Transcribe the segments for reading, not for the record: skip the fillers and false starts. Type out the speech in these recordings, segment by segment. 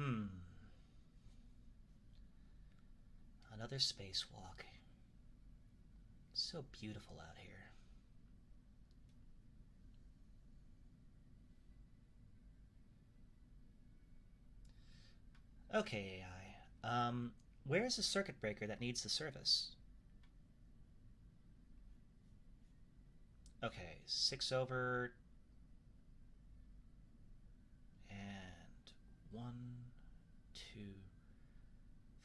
Hmm. Another spacewalk. So beautiful out here. Okay, AI. Where is the circuit breaker that needs the service? Okay, 6 over and 1, 2,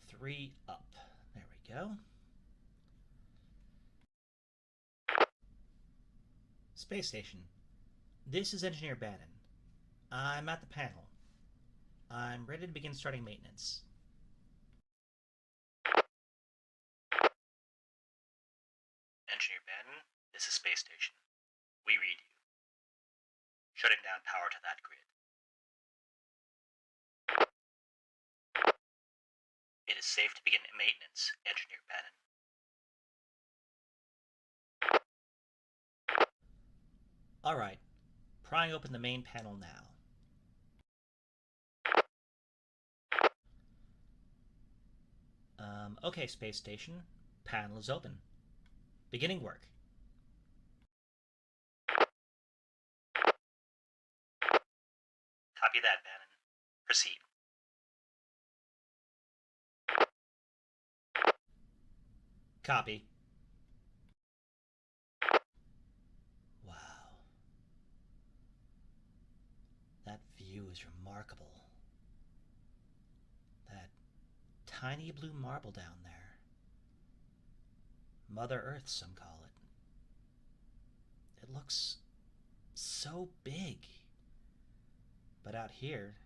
3 up. There we go. Space station. This is Engineer Bannon. I'm at the panel. I'm ready to begin starting maintenance. Engineer Bannon, this is Space Station. We read you. Shutting down power to that grid. It is safe to begin maintenance, Engineer Bannon. Alright, prying open the main panel now. Okay, Space Station. Panel is open. Beginning work. Copy that, Bannon. Proceed. Copy. Wow. That view is remarkable. That tiny blue marble down there. Mother Earth, some call it. It looks so big. But out here,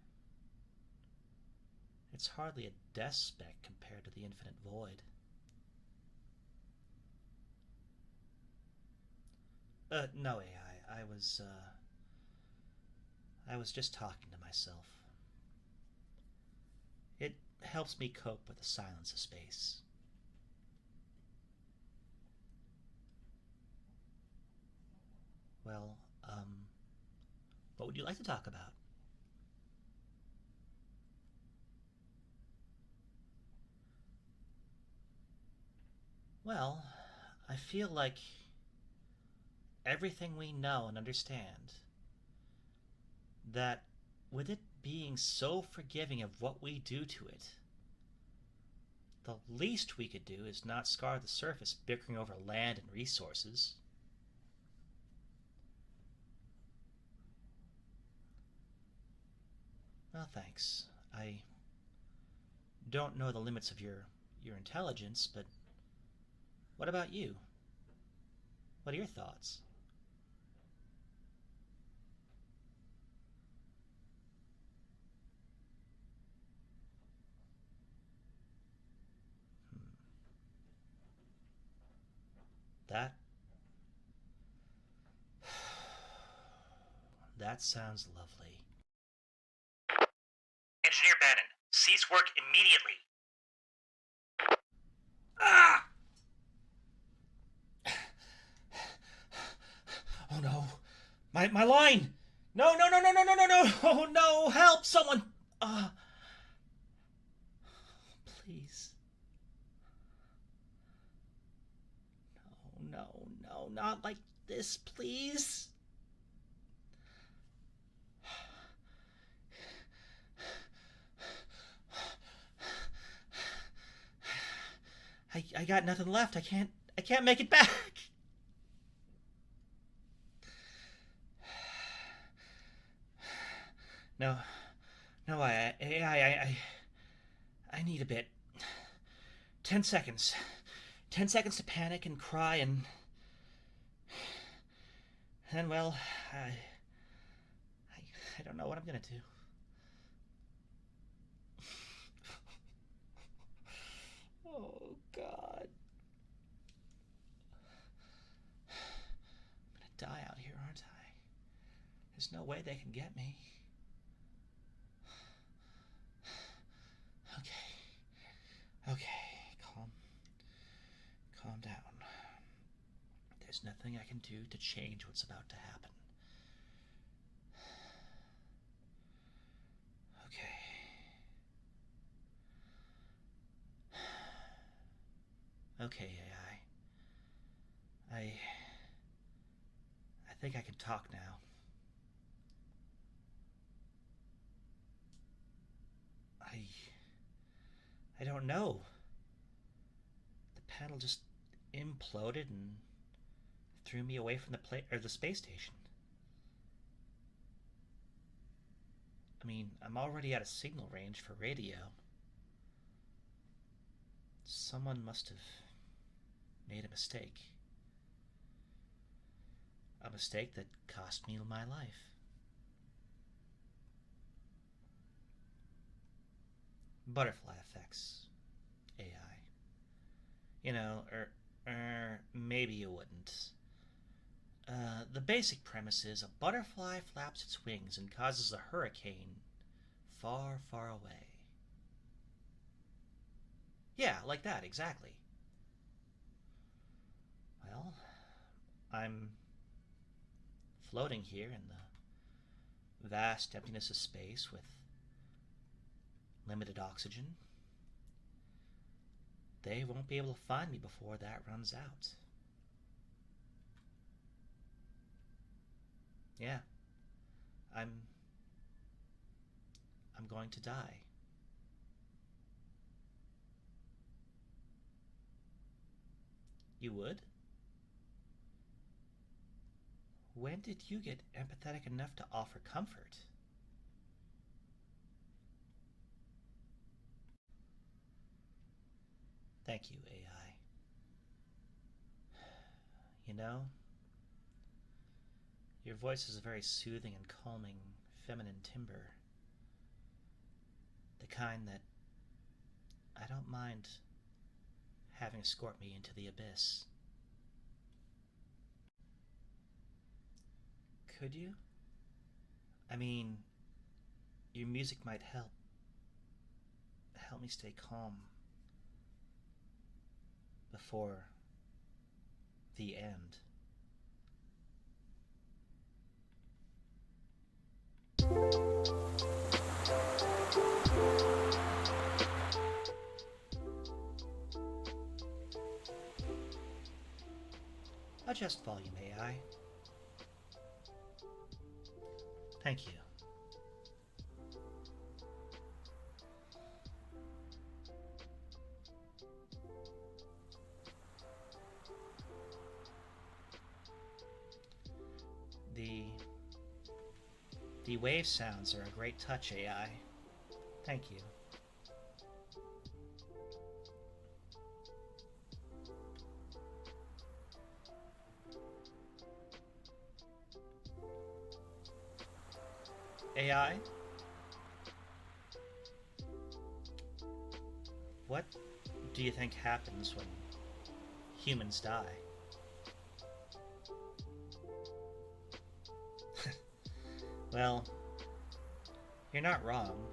it's hardly a dust speck compared to the infinite void. No, AI. I was just talking to myself. It helps me cope with the silence of space. Well, what would you like to talk about? Well, I feel like everything we know and understand, that with it being so forgiving of what we do to it, the least we could do is not scar the surface bickering over land and resources. Well, thanks. I don't know the limits of your intelligence, but what about you? What are your thoughts? Hmm. That that sounds lovely. Engineer Bannon, cease work immediately. Ah! Oh no. My line! No, no, no, no, no, no, no, no! Oh no! Help! Someone! Uh, please. No, no, no, not like this, please. I got nothing left. I can't make it back. No, no, I need a bit. 10 seconds. 10 seconds to panic and cry and then, well, I don't know what I'm gonna do. Oh God, I'm gonna die out here, aren't I? There's no way they can get me. Okay, okay, calm down. There's nothing I can do to change what's about to happen. Okay. Okay, AI. I think I can talk now. I don't know. The panel just imploded and threw me away from the space station. I mean, I'm already out of signal range for radio. Someone must have made a mistake. A mistake that cost me my life. Butterfly effects, AI. You know, maybe you wouldn't. The basic premise is a butterfly flaps its wings and causes a hurricane far, far away. Yeah, like that, exactly. Well, I'm floating here in the vast emptiness of space with limited oxygen. They won't be able to find me before that runs out. Yeah, I'm going to die. You would? When did you get empathetic enough to offer comfort? Thank you, AI. You know, your voice is a very soothing and calming feminine timbre. The kind that I don't mind having escort me into the abyss. Could you? I mean, your music might help me stay calm before the end. Adjust volume, AI. Thank you. The wave sounds are a great touch, AI. Thank you. AI? What do you think happens when humans die? Well, you're not wrong.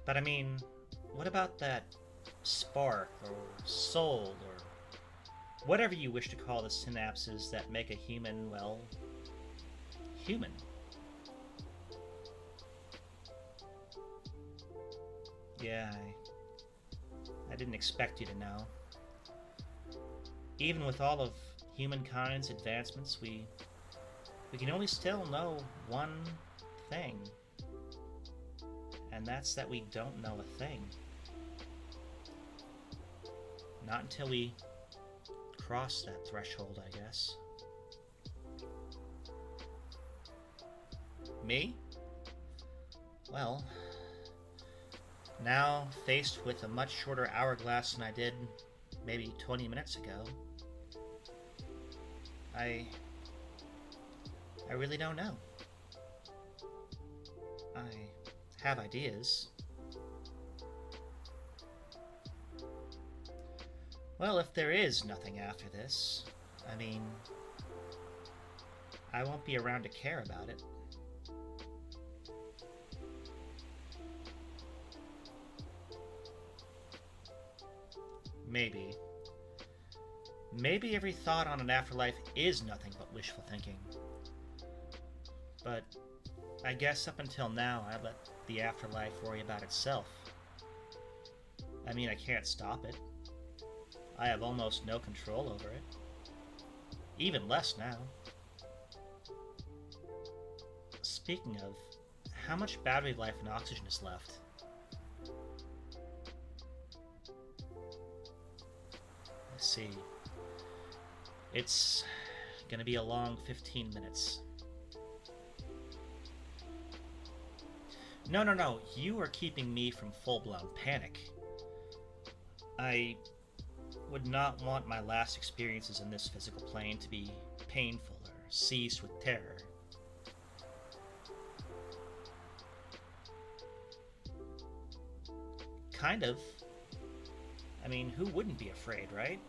But I mean, what about that spark or soul or whatever you wish to call the synapses that make a human, well, human? Yeah, I didn't expect you to know. Even with all of humankind's advancements, we can only still know one thing. And that's that we don't know a thing. Not until we cross that threshold, I guess. Me? Well, now faced with a much shorter hourglass than I did maybe 20 minutes ago, I really don't know. I have ideas. Well, if there is nothing after this, I mean, I won't be around to care about it. Maybe. Maybe every thought on an afterlife is nothing but wishful thinking. But I guess up until now, I let the afterlife worry about itself. I mean, I can't stop it. I have almost no control over it. Even less now. Speaking of, how much battery life and oxygen is left? Let's see. It's gonna be a long 15 minutes. No. You are keeping me from full-blown panic. I would not want my last experiences in this physical plane to be painful or seized with terror. Kind of. I mean, who wouldn't be afraid, right?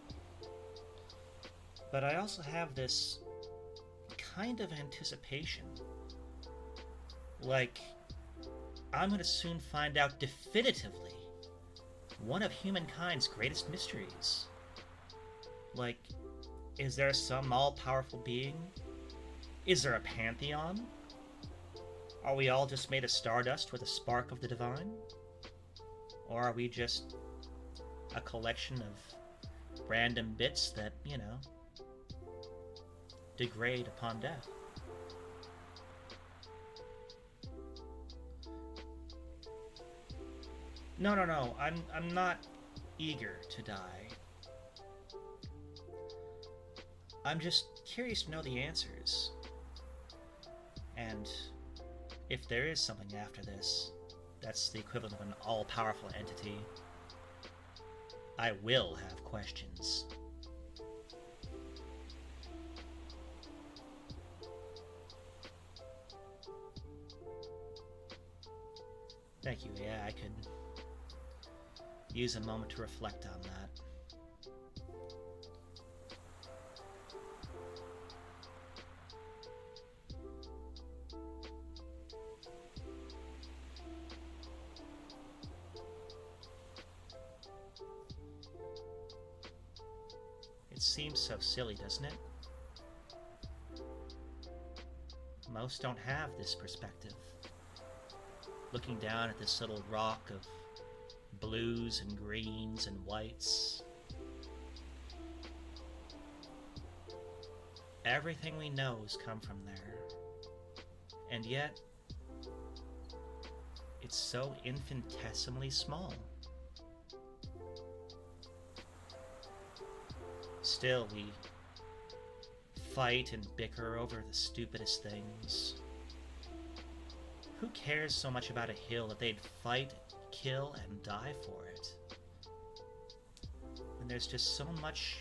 But I also have this kind of anticipation. Like, I'm gonna soon find out definitively one of humankind's greatest mysteries. Like, is there some all-powerful being? Is there a pantheon? Are we all just made of stardust with a spark of the divine? Or are we just a collection of random bits that, you know, degrade upon death? No. I'm not eager to die. I'm just curious to know the answers. And if there is something after this, that's the equivalent of an all-powerful entity, I will have questions. Thank you. Yeah, I could use a moment to reflect on that. It seems so silly, doesn't it? Most don't have this perspective. Looking down at this little rock of blues and greens and whites. Everything we know has come from there. And yet, it's so infinitesimally small. Still, we fight and bicker over the stupidest things. Who cares so much about a hill that they'd fight, kill, and die for it? And there's just so much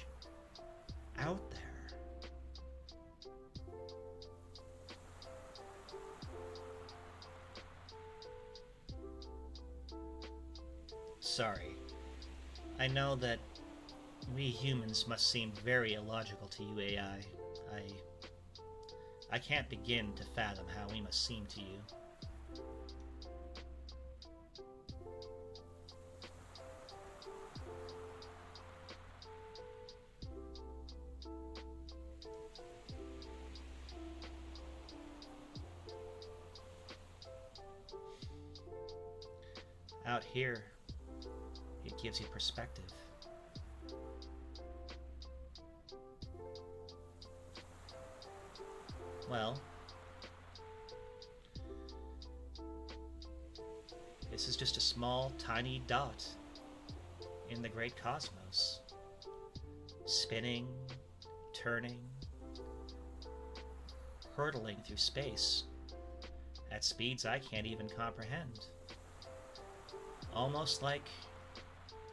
out there. Sorry. I know that we humans must seem very illogical to you, AI. I can't begin to fathom how we must seem to you. Out here, it gives you perspective. Well, this is just a small, tiny dot in the great cosmos, spinning, turning, hurtling through space at speeds I can't even comprehend. Almost like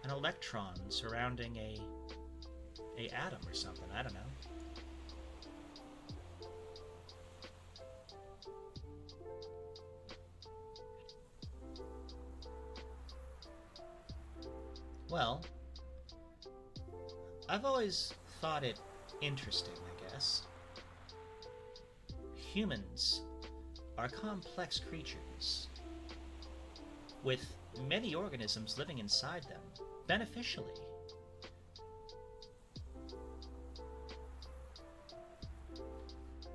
an electron surrounding a atom or something, I don't know. Well, I've always thought it interesting, I guess. Humans are complex creatures with many organisms living inside them, beneficially.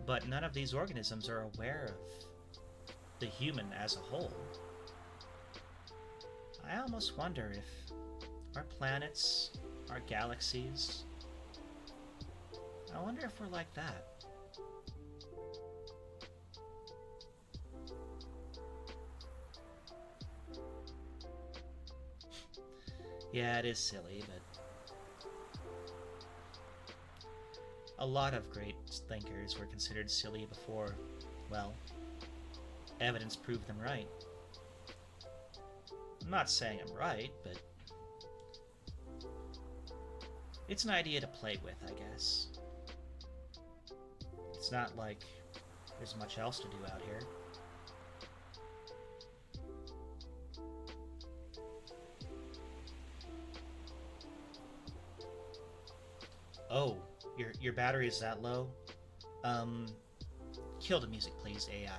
But none of these organisms are aware of the human as a whole. I almost wonder if our planets our galaxies. I wonder if we're like that. Yeah, it is silly, but a lot of great thinkers were considered silly before, well, evidence proved them right. I'm not saying I'm right, but it's an idea to play with, I guess. It's not like there's much else to do out here. Oh, your battery is that low? Kill the music, please, AI.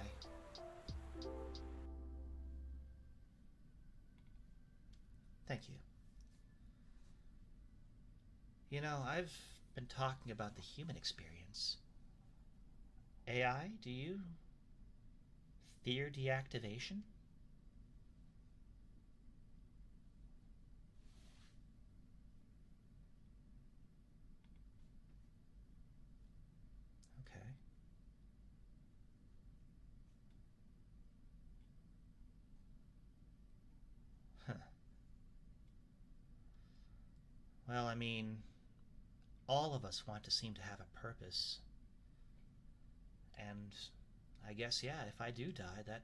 Thank you. You know, I've been talking about the human experience. AI, do you fear deactivation? Okay. Huh. Well, I mean, all of us want to seem to have a purpose. And I guess, yeah, if I do die, that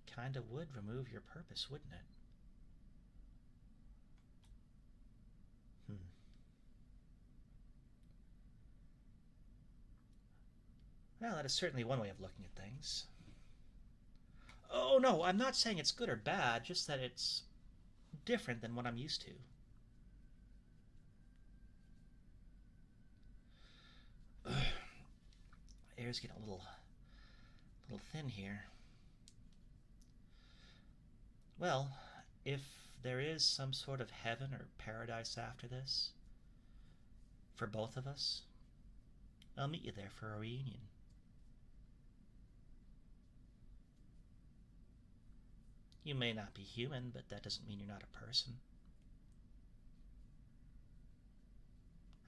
kinda would remove your purpose, wouldn't it? Hmm. Well, that is certainly one way of looking at things. Oh, no, I'm not saying it's good or bad, just that it's different than what I'm used to. Air's getting a little thin here. Well, if there is some sort of heaven or paradise after this, for both of us, I'll meet you there for a reunion. You may not be human, but that doesn't mean you're not a person.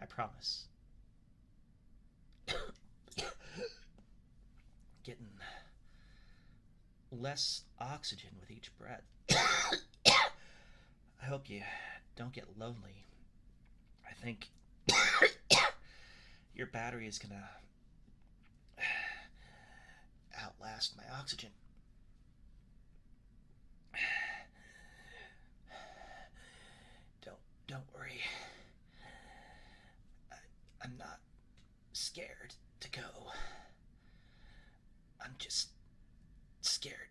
I promise. Getting less oxygen with each breath. I hope you don't get lonely. I think your battery is gonna outlast my oxygen. Don't worry. I'm not scared to go. I'm just scared